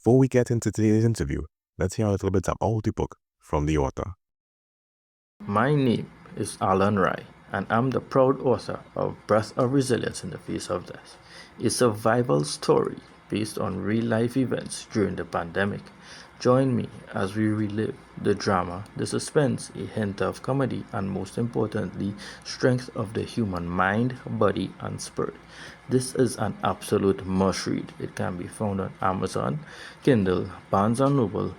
before we get into today's interview, let's hear a little bit about the book from the author. My name is Allan Rai, and I'm the proud author of Breath of Resilience in the Face of Death, a survival story based on real-life events during the pandemic. Join me as we relive the drama, the suspense, a hint of comedy, and most importantly, strength of the human mind, body, and spirit. This is an absolute must-read. It can be found on Amazon, Kindle, Barnes & Noble,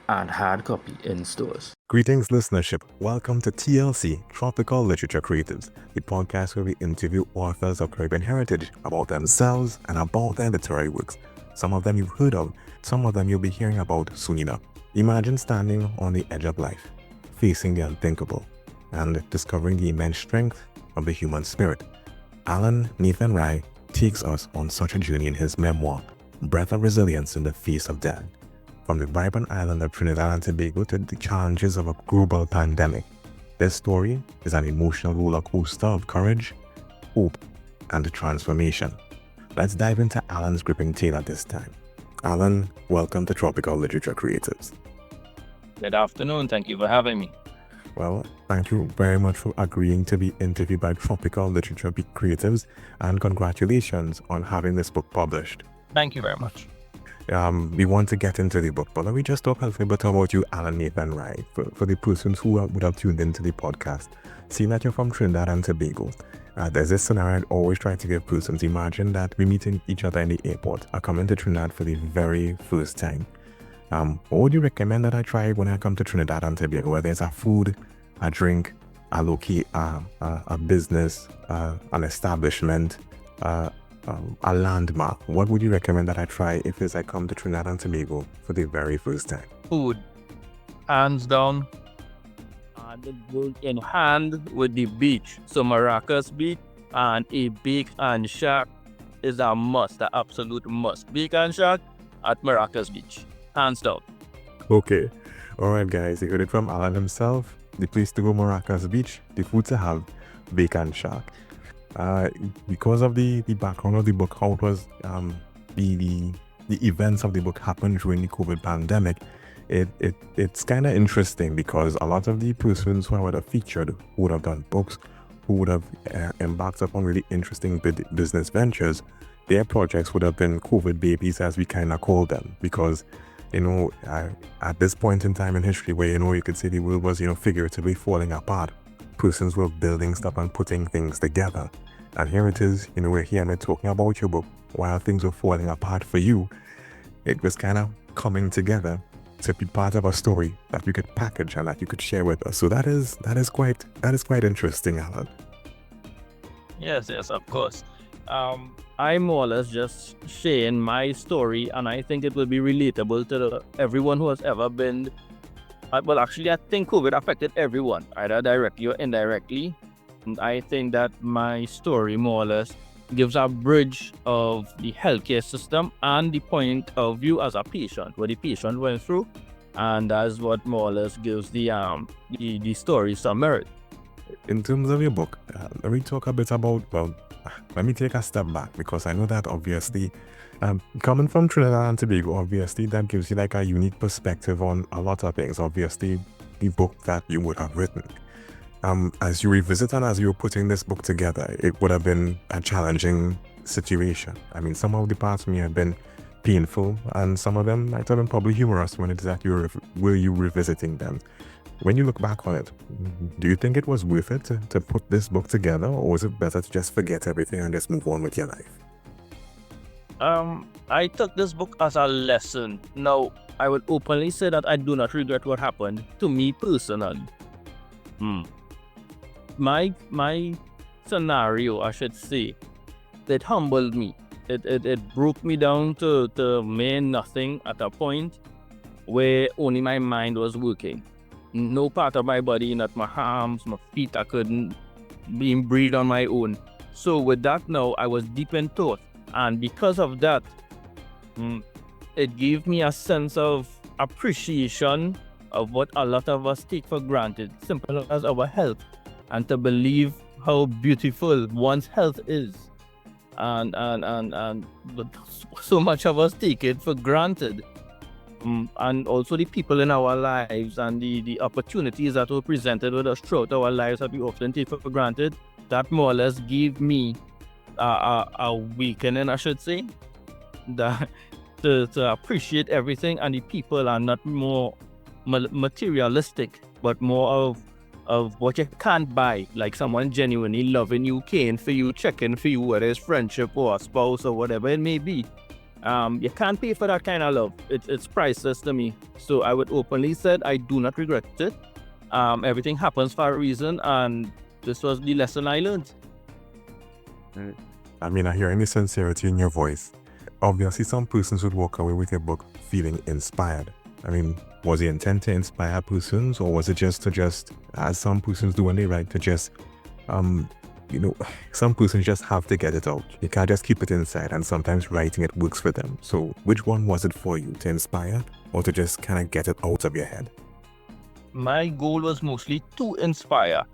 and hard copy in stores. Greetings, listenership. Welcome to TLC, Tropical Literature Creatives, the podcast where we interview authors of Caribbean heritage about themselves and about their literary works. Some of them you've heard of, some of them you'll be hearing about soon enough. Imagine standing on the edge of life, facing the unthinkable, and discovering the immense strength of the human spirit. Allan Nathan Rai takes us on such a journey in his memoir, Breath of Resilience in the Face of Death. From the vibrant island of Trinidad and Tobago to the challenges of a global pandemic, this story is an emotional roller coaster of courage, hope, and transformation. Let's dive into Allan's gripping tale at this time. Allan, welcome to Tropical Literature Creatives. Good afternoon. Thank you for having me. Well, thank you very much for agreeing to be interviewed by Tropical Literature Creatives, and congratulations on having this book published. Thank you very much. We want to get into the book, but let me just talk a little bit about you, Allan Nathan Rai, for the persons who would have tuned into the podcast. Seeing that you're from Trinidad and Tobago, there's this scenario I always try to give persons. Imagine that we're meeting each other in the airport, or coming to Trinidad for the very first time. What would you recommend that I try when I come to Trinidad and Tobago? Whether it's a food, a drink, a locate, a business, an establishment, a landmark. What would you recommend that I try if I come to Trinidad and Tobago for the very first time? Food, hands down, and it goes in hand with the beach. So Maracas Beach and a Bake and Shack is a must, an absolute must. Bake and Shack at Maracas Beach, hands down. Okay, all right, guys. You heard it from Allan himself. The place to go, Maracas Beach. The food to have, Bake and Shack. Because of the background of the book, how it was the events of the book happened during the COVID pandemic, it's kind of interesting because a lot of the persons who I would have featured, who would have done books, who would have embarked upon really interesting business ventures, their projects would have been COVID babies, as we kind of call them, because at this point in time in history where you could say the world was figuratively falling apart, persons were building stuff and putting things together. And here it is, we're here and we're talking about your book while things were falling apart for you. It was kind of coming together to be part of a story that you could package and that you could share with us. So that is quite interesting, Allan. Yes, of course. I'm more or less just sharing my story, and I think it will be relatable to everyone who has ever been. Well, actually, I think COVID affected everyone, either directly or indirectly. And I think that my story more or less gives a bridge of the healthcare system and the point of view as a patient, what the patient went through, and that's what more or less gives the story some merit. In terms of your book, let me talk a bit about, let me take a step back, because I know that obviously, coming from Trinidad and Tobago, obviously that gives you like a unique perspective on a lot of things. Obviously, the book that you would have written. As you revisit and as you were putting this book together, it would have been a challenging situation. I mean, some of the parts may have been painful, and some of them might have been probably humorous when it is that you were revisiting them. When you look back on it, do you think it was worth it to put this book together, or was it better to just forget everything and just move on with your life? I took this book as a lesson. Now, I would openly say that I do not regret what happened to me personally. My scenario, I should say, it humbled me. It broke me down to mere nothing at a point where only my mind was working. No part of my body, not my arms, my feet, I couldn't breathe on my own. So with that now, I was deep in thought. And because of that, it gave me a sense of appreciation of what a lot of us take for granted, simple as our health, and to believe how beautiful one's health is. But so much of us take it for granted. and also the people in our lives and the opportunities that were presented with us throughout our lives that we often take for granted, that more or less gave me a awakening, I should say, that to appreciate everything, and the people are not more materialistic, but more of what you can't buy, like someone genuinely loving you, caring for you, checking for you, whether it's friendship or a spouse or whatever it may be. You can't pay for that kind of love. It's priceless to me. So I would openly say I do not regret it. Everything happens for a reason, and this was the lesson I learned. I mean, I hear any sincerity in your voice. Obviously, some persons would walk away with a book feeling inspired. I mean, was the intent to inspire persons, or was it just as some persons do when they write, to just, some persons just have to get it out. You can't just keep it inside, and sometimes writing it works for them. So which one was it for you, to inspire or to just kind of get it out of your head? My goal was mostly to inspire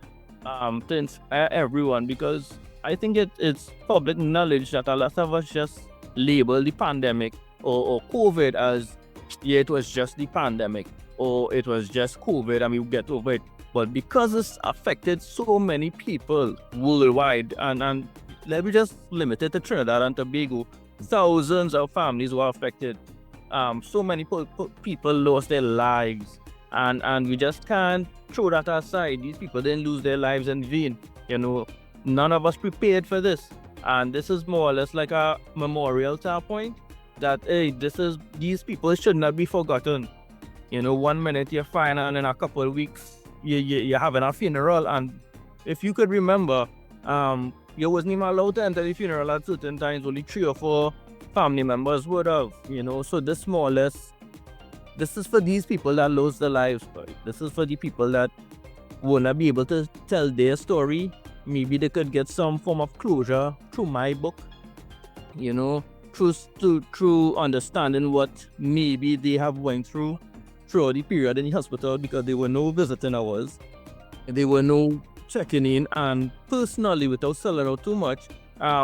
everyone, because I think it's public knowledge that a lot of us just label the pandemic or COVID as, yeah, it was just the pandemic, or it was just COVID and we get over it. But because it's affected so many people worldwide, and let me just limit it to Trinidad and Tobago, thousands of families were affected. So many people lost their lives, and we just can't throw that aside. These people didn't lose their lives in vain. None of us prepared for this, and this is more or less like a memorial to a point that, hey, these people should not be forgotten. 1 minute you're fine, and in a couple of weeks you're having a funeral, and if you could remember, you wasn't even allowed to enter the funeral at certain times. Only 3 or 4 family members would have, so this more or less, this is for these people that lost their lives. Right? This is for the people that will not be able to tell their story. Maybe they could get some form of closure through my book, through understanding what maybe they have went through throughout the period in the hospital, because there were no visiting hours, there were no checking in, and personally, without selling out too much,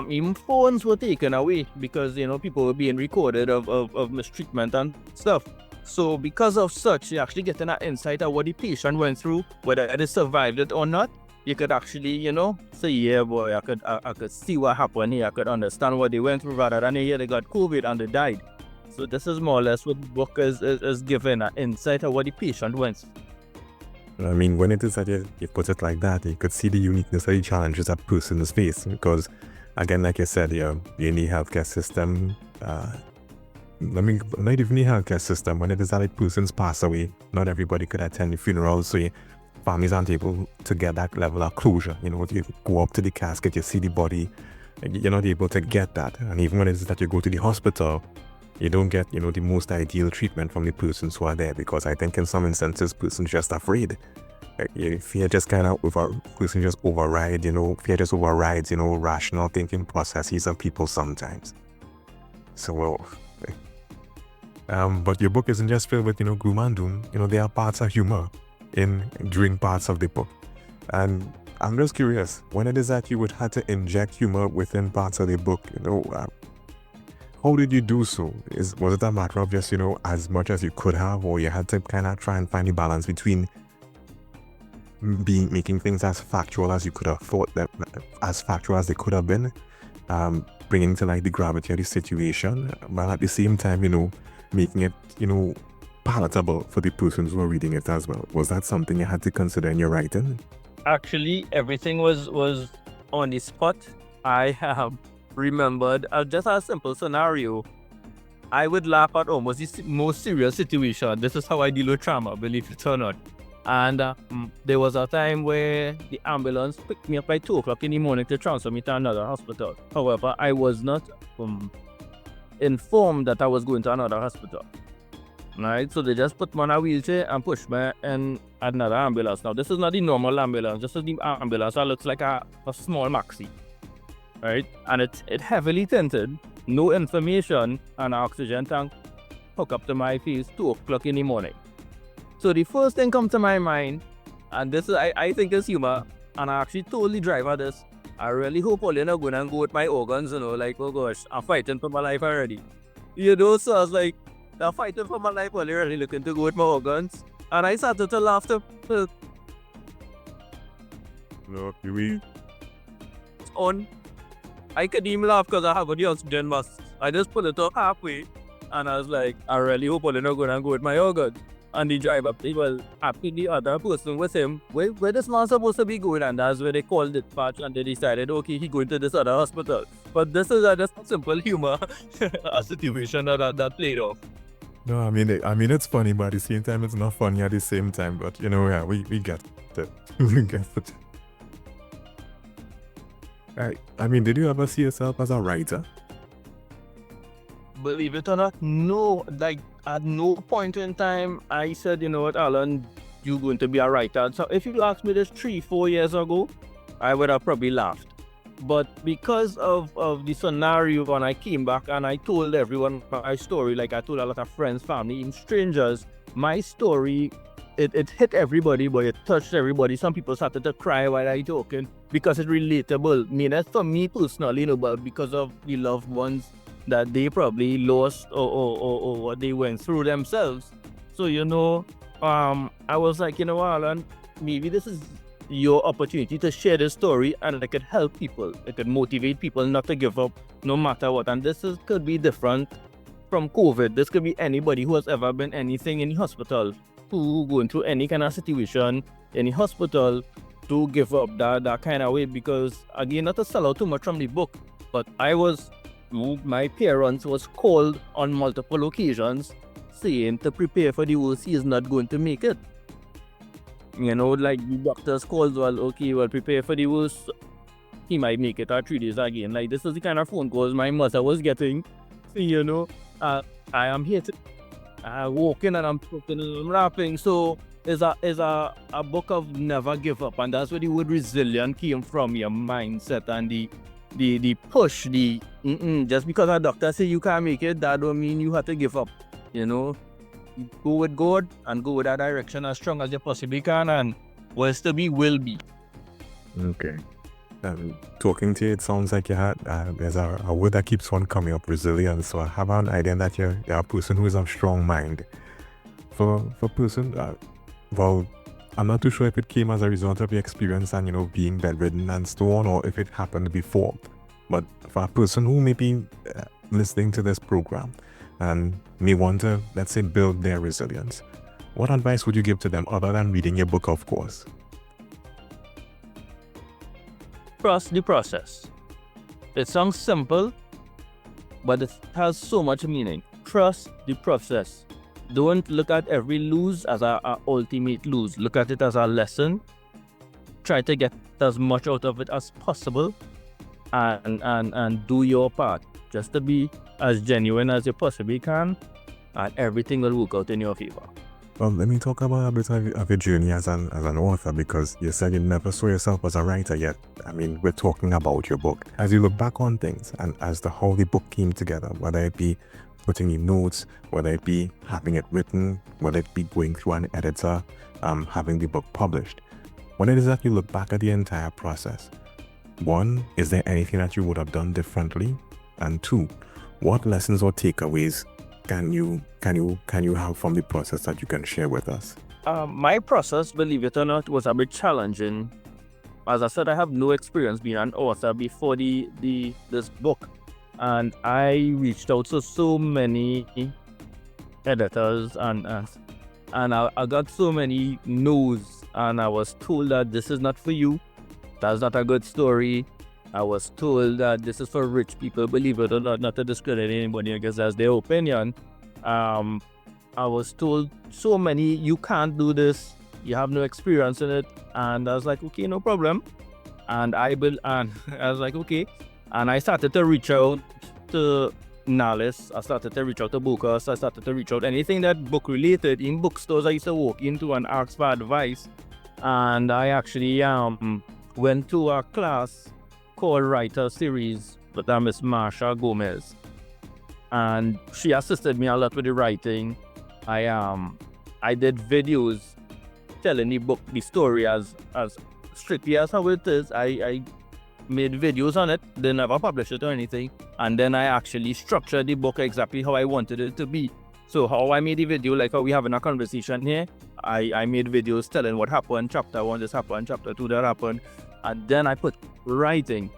even phones were taken away because people were being recorded of mistreatment and stuff. So because of such, you actually getting an insight of what the patient went through, whether they survived it or not. You could actually, say, yeah, boy, I could see what happened here. I could understand what they went through, rather than here they got COVID and they died. So this is more or less what the book is giving an insight of what the patient went through. I mean, when it is that you put it like that, you could see the uniqueness of the challenges that persons face. Because, again, like you said, you're in the healthcare system. Not even the healthcare system. When it is that a persons pass away, not everybody could attend the funeral, so families aren't able to get that level of closure. You go up to the casket, you see the body, you're not able to get that. And even when it is that you go to the hospital, you don't get, the most ideal treatment from the persons who are there, because I think in some instances, persons just afraid. Fear just kind of fear just overrides, rational thinking processes of people sometimes. So, but your book isn't just filled with, gloom and doom. There are parts of humor during parts of the book. And I'm just curious, when it is that you would have to inject humor within parts of the book, how did you do so? Was it a matter of just, as much as you could have, or you had to kind of try and find the balance between making things as factual as you could have thought, that as factual as they could have been, bringing to light the gravity of the situation, while at the same time, making it, palatable for the persons who are reading it as well? Was that something you had to consider in your writing? Actually, everything was on the spot. I have remembered just a simple scenario. I would laugh at almost the most serious situation. This is how I deal with trauma, believe it or not. And there was a time where the ambulance picked me up by 2 o'clock in the morning to transfer me to another hospital. However, I was not informed that I was going to another hospital. Right, so they just put me on a wheelchair and pushed me in another ambulance. Now, this is not the normal ambulance. This is the ambulance that looks like a small maxi, right? And it heavily tinted, no information, and an oxygen tank hooked up to my face 2 o'clock in the morning. So the first thing comes to my mind, and this is I think is humor, and I actually told the driver this. I really hope all you're not going to go with my organs, like, oh gosh, I'm fighting for my life already. So I was like, They're fighting for my life while they're really looking to go with my organs. And I started to laugh to No, we on. I could even laugh because I have the oxygen mask. I just put it up halfway and I was like, I really hope they're not going to go with my organs. And the driver, well, happy the other person with him, where this man supposed to be going, and that's where they called it patch and they decided, okay, he going to this other hospital. But this is just a simple humor, a situation that played off. no, I mean it's funny, but at the same time it's not funny at the same time. But you know, yeah, we get it. We get it. I mean, did you ever see yourself as a writer? Believe it or not, no. Like, at no point in time, I said, you know what, Alan, you're going to be a writer. So if you asked me this 3-4 years ago, I would have probably laughed. But because of the scenario, when I came back and I told everyone my story, like I told a lot of friends, family, and strangers, my story, it hit everybody, but it touched everybody. Some people started to cry while I talking because it's relatable. I mean, that's for me personally, you know, but because of the loved ones that they probably lost or what they went through themselves. So, you know, I was like, you know what, Alan, maybe this is your opportunity to share this story and it could help people. It could motivate people not to give up no matter what. And could be different from COVID. This could be anybody who has ever been anything in the hospital, who going through any kind of situation in the hospital, to give up that kind of way. Because again, not to sell out too much from the book, but my parents was called on multiple occasions saying to prepare for the worst, he is not going to make it. You know, like the doctors called, well, okay, well, prepare for the worst, he might make it 3 days again. Like, this is the kind of phone calls my mother was getting. So, you know, I am here to walking and I'm talking and I'm rapping. So it's a book of never give up, and that's where the word resilient came from, your mindset and the push, just because a doctor say you can't make it, that don't mean you have to give up. You know, you go with God and go with that direction as strong as you possibly can, and what's to be will be. Okay. Talking to you, it sounds like you had there's a word that keeps on coming up, resilience. So I have an idea that you're a person who is of strong mind. For person, well, I'm not too sure if it came as a result of your experience and, you know, being bedridden and so on, or if it happened before. But for a person who may be listening to this program and may want to, let's say, build their resilience, what advice would you give to them other than reading your book, of course? Trust the process. It sounds simple, but it has so much meaning. Trust the process. Don't look at every lose as a ultimate lose. Look at it as a lesson. Try to get as much out of it as possible, and do your part. Just to be as genuine as you possibly can, and everything will work out in your favor. Well, let me talk about a bit of your journey as an author, because you said you never saw yourself as a writer yet. I mean, we're talking about your book. As you look back on things and as to how the book came together, whether it be putting in notes, whether it be having it written, whether it be going through an editor, having the book published, when it is that you look back at the entire process, one, is there anything that you would have done differently? And two, what lessons or takeaways can you have from the process that you can share with us? My process, believe it or not, was a bit challenging. As I said, I have no experience being an author before this book, and I reached out to so many editors, and I got so many no's, and I was told that this is not for you. That's not a good story. I was told that this is for rich people, believe it or not to discredit anybody, I guess that's their opinion. I was told so many, you can't do this, you have no experience in it, and I was like, okay, no problem. And I was like, okay. And I started to reach out to Nalis, I started to reach out to Bookus, I started to reach out anything that book related. In bookstores I used to walk into and ask for advice. And I actually went to a class called Writer Series with Miss Marsha Gomez, and she assisted me a lot with the writing. I did videos telling the book, the story as strictly as how it is. I made videos on it, they never published it or anything, and then I actually structured the book exactly how I wanted it to be. So how I made the video, like how we having a conversation here, I made videos telling what happened, chapter 1 this happened, chapter 2 that happened, and then I put writing.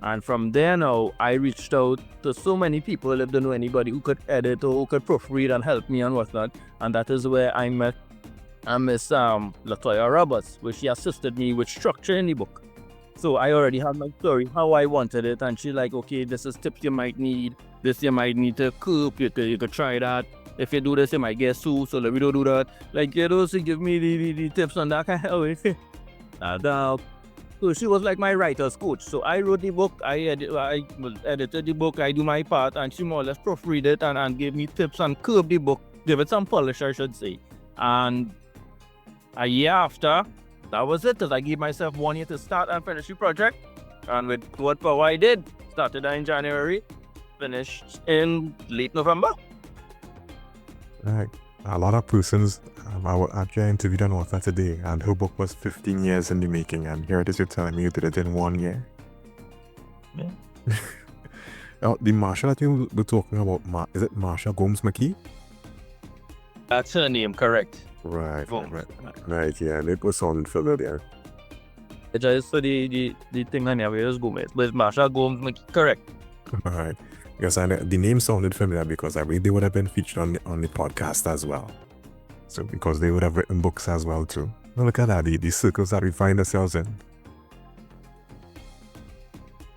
And from there now, I reached out to so many people if don't know anybody who could edit or who could proofread and help me and whatnot. And that is where I met Miss Latoya Roberts, where she assisted me with structure in the book. So I already had my story, how I wanted it, and she's like, okay, this is tips you might need. This you might need to cook, you could try that. If you do this, you might get sued, so let me don't do that. Like, you know, she give me the tips on that kind of way. And so she was like my writer's coach. So I wrote the book, I edited the book, I do my part, and she more or less proofread it and gave me tips and curve the book, give it some polish, I should say. And a year after, that was it, because I gave myself 1 year to start and finish the project. And with what power I did, started in January, finished in late November. Right. A lot of persons, I actually interviewed an author today, and her book was 15 years in the making, and here it is, you're telling me you did it in 1 year. Yeah. The Marsha that you were talking about, is it Marsha Gomes McKee? That's her name, correct. Right, Gomes. right, yeah, and it was sounding familiar. It's just so the thing on here is Gomez, but it's Marsha Gomes, correct. All right. Because the name sounded familiar because I believe they would have been featured on the podcast as well. So because they would have written books as well too. Now look at that, the circles that we find ourselves in.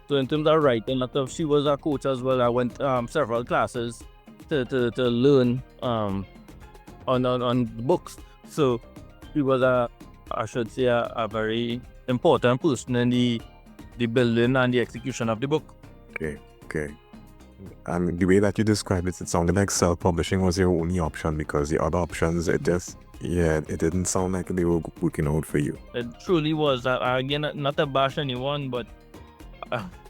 So in terms of writing, she was a coach as well. I went several classes to learn on books. So she was a very important person in the building and the execution of the book. Okay. And the way that you described it, it sounded like self-publishing was your only option, because the other options, it didn't sound like they were working out for you. It truly was. Again, not to bash anyone, but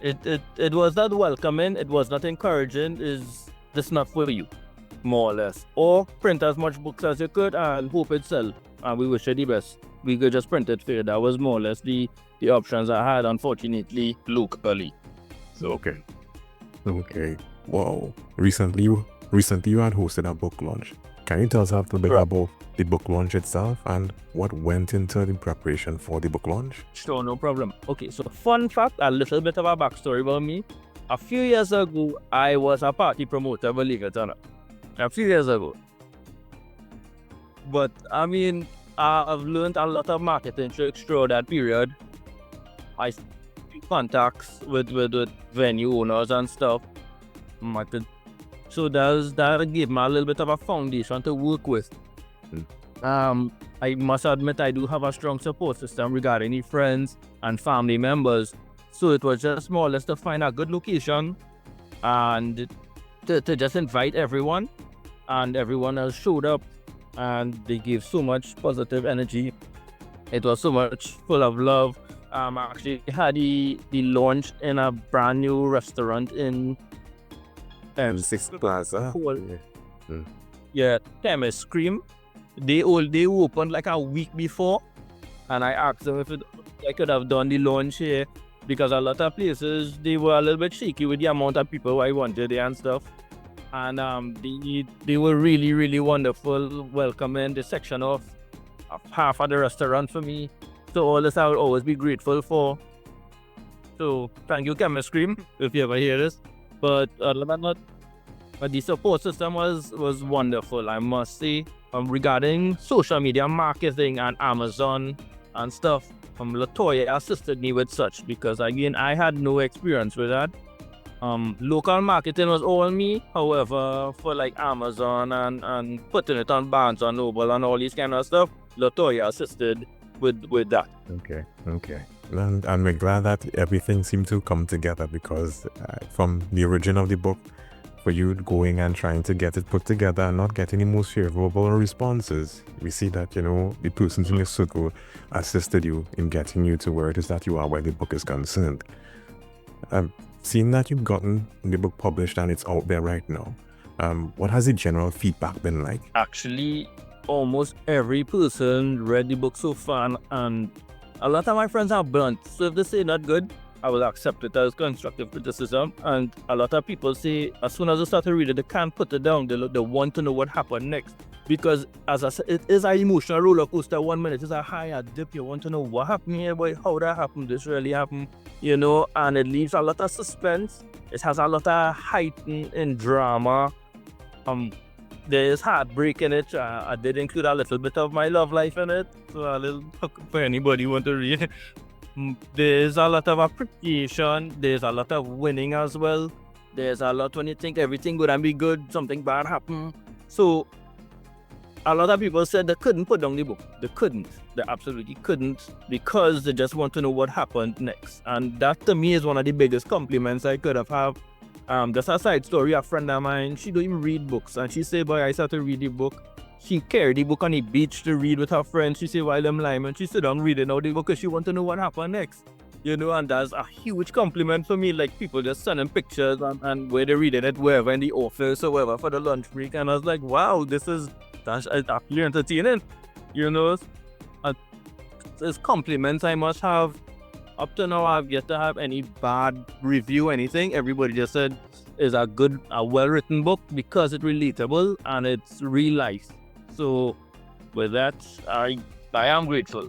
it was not welcoming. It was not encouraging. Is this not for you, more or less? Or print as much books as you could and hope it sell. And we wish you the best. We could just print it for you. That was more or less the options I had, unfortunately, locally. So okay. Wow. Recently you had hosted a book launch. Can you tell us a little bit about the book launch itself and what went into the preparation for the book launch? Sure, no problem. Okay, so fun fact, a little bit of a backstory about me. A few years ago, I was a party promoter, believe it or not. A few years ago. But, I mean, I've learned a lot of marketing tricks through that period. I contacts with venue owners and stuff. So that gave me a little bit of a foundation to work with. I must admit I do have a strong support system regarding the friends and family members. So it was just more or less to find a good location and to just invite everyone. And everyone else showed up and they gave so much positive energy. It was so much full of love. I actually had the launch in a brand new restaurant in Six Plaza. Yeah, Chemist Cream. They opened like a week before, and I asked them if I could have done the launch here, because a lot of places they were a little bit shaky with the amount of people I wanted there and stuff. And they were really, really wonderful, welcoming the section of half of the restaurant for me. So all this I will always be grateful for. So thank you, Chemist Cream, if you ever hear this. But other than that, the support system was wonderful, I must say. Regarding social media marketing and Amazon and stuff, Latoya assisted me with such, because again, I had no experience with that. Local marketing was all me. However, for like Amazon and putting it on Barnes and Noble and all these kind of stuff, Latoya assisted with that. Okay. And we're glad that everything seemed to come together, because from the origin of the book, for you going and trying to get it put together and not getting the most favorable responses, we see that, the persons in your circle assisted you in getting you to where it is that you are, where the book is concerned. Seeing that you've gotten the book published and it's out there right now, what has the general feedback been like? Actually, almost every person read the book so far, and a lot of my friends are burnt. So if they say not good, I will accept it as constructive criticism. And a lot of people say, as soon as they start to read it, they can't put it down. They want to know what happened next. Because, as I said, it is an emotional roller coaster. 1 minute is a high, a dip. You want to know what happened here, boy, how that happened, this really happened, and it leaves a lot of suspense. It has a lot of heightened in drama. There is heartbreak in it. I did include a little bit of my love life in it. So a little for anybody who want to read. There's a lot of appreciation. There's a lot of winning as well. There's a lot when you think everything would be good, something bad happened. So a lot of people said they couldn't put down the book. They couldn't. They absolutely couldn't, because they just want to know what happened next. And that to me is one of the biggest compliments I could have had. Just a side story, a friend of mine, she don't even read books. And she said, boy, I started to read the book. She carried the book on the beach to read with her friends. She said, while I'm lying, and she sit down reading out the book because she want to know what happened next. And that's a huge compliment for me. Like, people just sending pictures and where they're reading it, wherever in the office or wherever for the lunch break. And I was like, wow, that's actually entertaining. It's compliments I must have. Up to now, I've yet to have any bad review, anything. Everybody just said it's a well-written book because it's relatable and it's real life. So with that, I am grateful.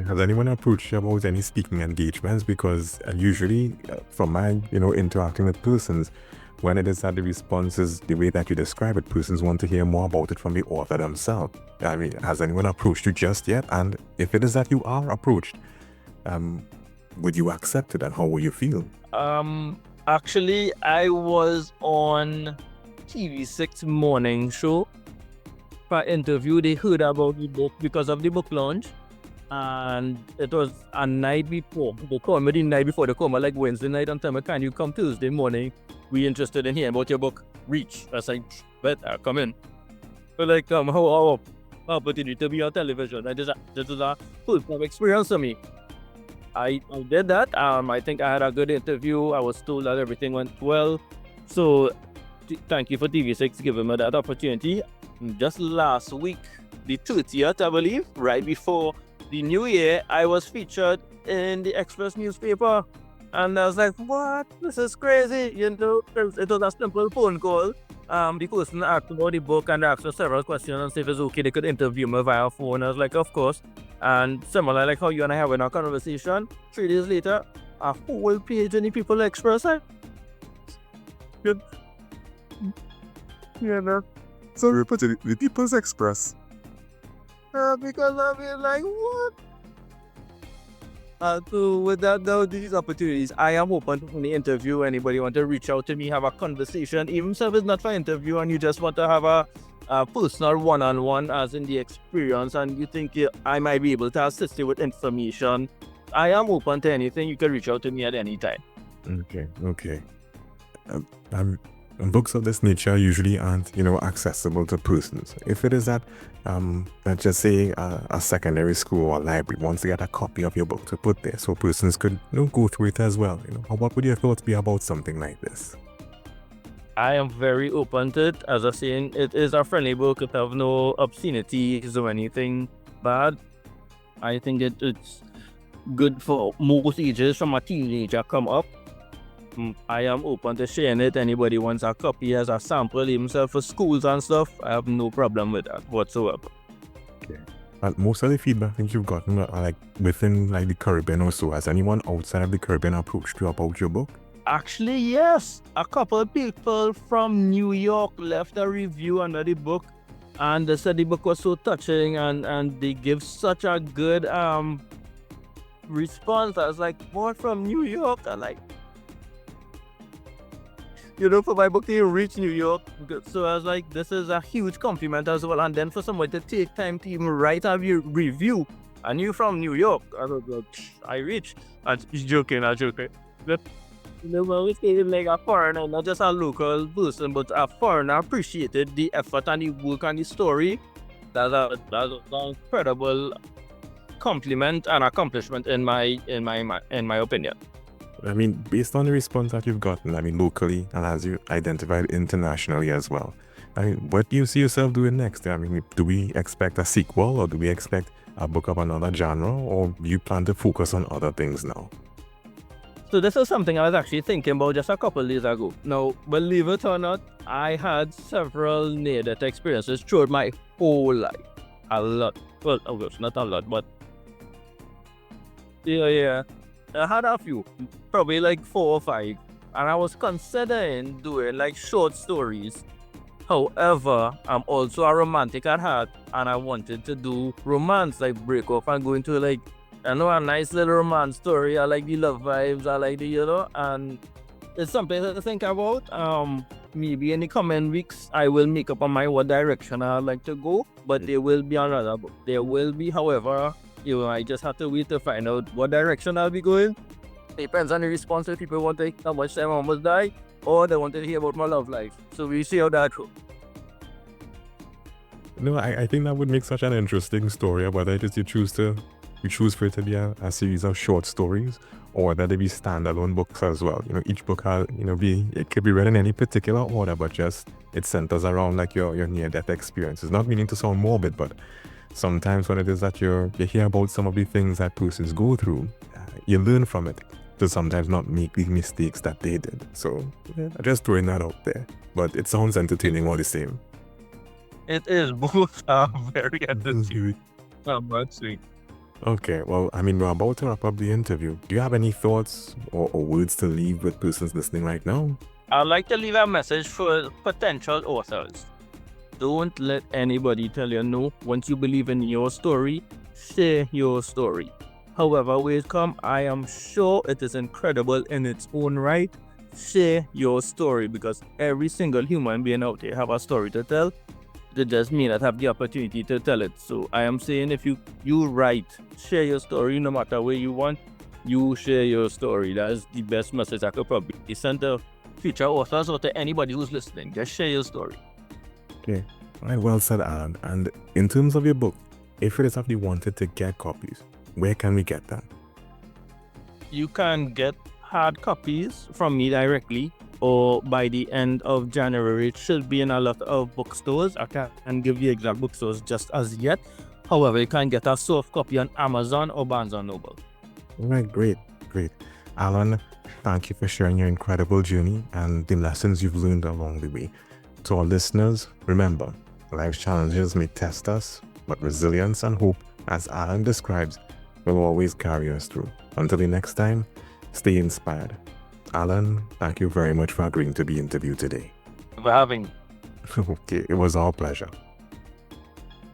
Has anyone approached you about any speaking engagements? Because usually, from my, interacting with persons, when it is that the response is the way that you describe it, persons want to hear more about it from the author themselves. I mean, has anyone approached you just yet? And if it is that you are approached, would you accept it, and how will you feel? Actually, I was on TV6 morning show for an interview. They heard about the book because of the book launch. And it was a night before. They called me the night before. They called me like Wednesday night and tell me, can you come Tuesday morning? We interested in hearing about your book, Reach. I said, bet I'll come in. But like, how opportunity to be on television. This is a full-time experience for me. I did that. I think I had a good interview. I was told that everything went well. So thank you for TV6 giving me that opportunity. Just last week, the 30th, I believe, right before the new year, I was featured in the Express newspaper. And I was like, what? This is crazy. It was a simple phone call. The person asked about the book and asked me several questions and said if it's okay, they could interview me via phone. I was like, of course. And similar like how you and I having a conversation, 3 days later, a whole page in the People Express. So we put it the People's Express. Because I mean, like, what? So with that, though, these opportunities, I am open to the interview. Anybody want to reach out to me, have a conversation, even if it's not for interview and you just want to have a personal one-on-one, as in the experience, and you think I might be able to assist you with information, I am open to anything. You can reach out to me at any time. Okay. Books of this nature usually aren't, accessible to persons. If it is that, let's just say a secondary school or library wants to get a copy of your book to put there, so persons could, go through it as well. What would your thoughts be about something like this? I am very open to it. As I was saying, it is a friendly book. It have no obscenities or anything bad. I think it's good for most ages, from a teenager come up. I am open to sharing it. Anybody wants a copy as a sample himself for schools and stuff, I have no problem with that whatsoever. Okay. And most of the feedback that you've gotten are like within like the Caribbean or so. Has anyone outside of the Caribbean approached you about your book? Actually, yes. A couple of people from New York left a review under the book, and they said the book was so touching, and they give such a good response. I was like, what, from New York? I'm like, for my book to reach New York. So I was like, this is a huge compliment as well. And then for someone to take time to even write a review, and you from New York, I reached. I'm joking. But always feeling like a foreigner, not just a local person, but a foreigner appreciated the effort and the work and the story. That's an incredible compliment and accomplishment in my opinion. I mean, based on the response that you've gotten, locally and as you identified internationally as well, what do you see yourself doing next? Do we expect a sequel, or do we expect a book of another genre, or do you plan to focus on other things now? So this is something I was actually thinking about just a couple of days ago. Now, believe it or not, I had several near-death experiences throughout my whole life. A lot. Well, of course, not a lot, but yeah. I had a few, probably like 4 or 5, and I was considering doing like short stories. However, I'm also a romantic at heart, and I wanted to do romance, like break off and go into like, I know, a nice little romance story. I like the love vibes, I like the, and it's something to think about. Maybe in the coming weeks, I will make up on my what direction I'd like to go, but there will be another book. There will be, however, I just have to wait to find out what direction I'll be going. Depends on the response. If people want to how much time I almost die, or they want to hear about my love life. So we see how that goes. No, I think that would make such an interesting story, whether it is you choose for it to be a series of short stories, or that they be standalone books as well. Each book it could be read in any particular order, but just it centers around like your near-death experiences. Not meaning to sound morbid, but sometimes when it is that you hear about some of the things that persons go through, you learn from it to sometimes not make the mistakes that they did. So I'm just throwing that out there. But it sounds entertaining all the same. It is. Both are very entertaining. Okay, well, we're about to wrap up the interview. Do you have any thoughts or words to leave with persons listening right now? I'd like to leave a message for potential authors. Don't let anybody tell you no. Once you believe in your story, share your story. However way it come, I am sure it is incredible in its own right. Share your story, because every single human being out there have a story to tell. They just may not have the opportunity to tell it. So I am saying, if you write, share your story, no matter where you want, you share your story. That is the best message I could probably send to future authors or to anybody who's listening. Just share your story. Okay, all right, well said, Allan. And in terms of your book, if it is actually wanted to get copies, where can we get that? You can get hard copies from me directly, or by the end of January, it should be in a lot of bookstores. I can't give you exact bookstores just as yet. However, you can get a soft copy on Amazon or Barnes & Noble. All right, great. Allan, thank you for sharing your incredible journey and the lessons you've learned along the way. To our listeners, remember, life's challenges may test us, but resilience and hope, as Allan describes, will always carry us through. Until the next time, stay inspired. Allan, thank you very much for agreeing to be interviewed today. For having me. Okay, it was our pleasure.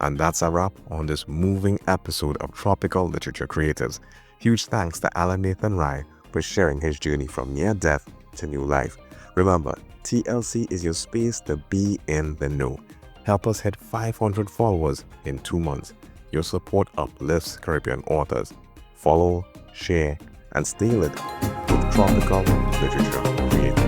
And that's a wrap on this moving episode of Tropical Literature Creatives. Huge thanks to Allan Nathan Rai for sharing his journey from near death to new life. Remember, TLC is your space to be in the know. Help us hit 500 followers in 2 months. Your support uplifts Caribbean authors. Follow, share, and stay lit with Tropical Literature Creatives.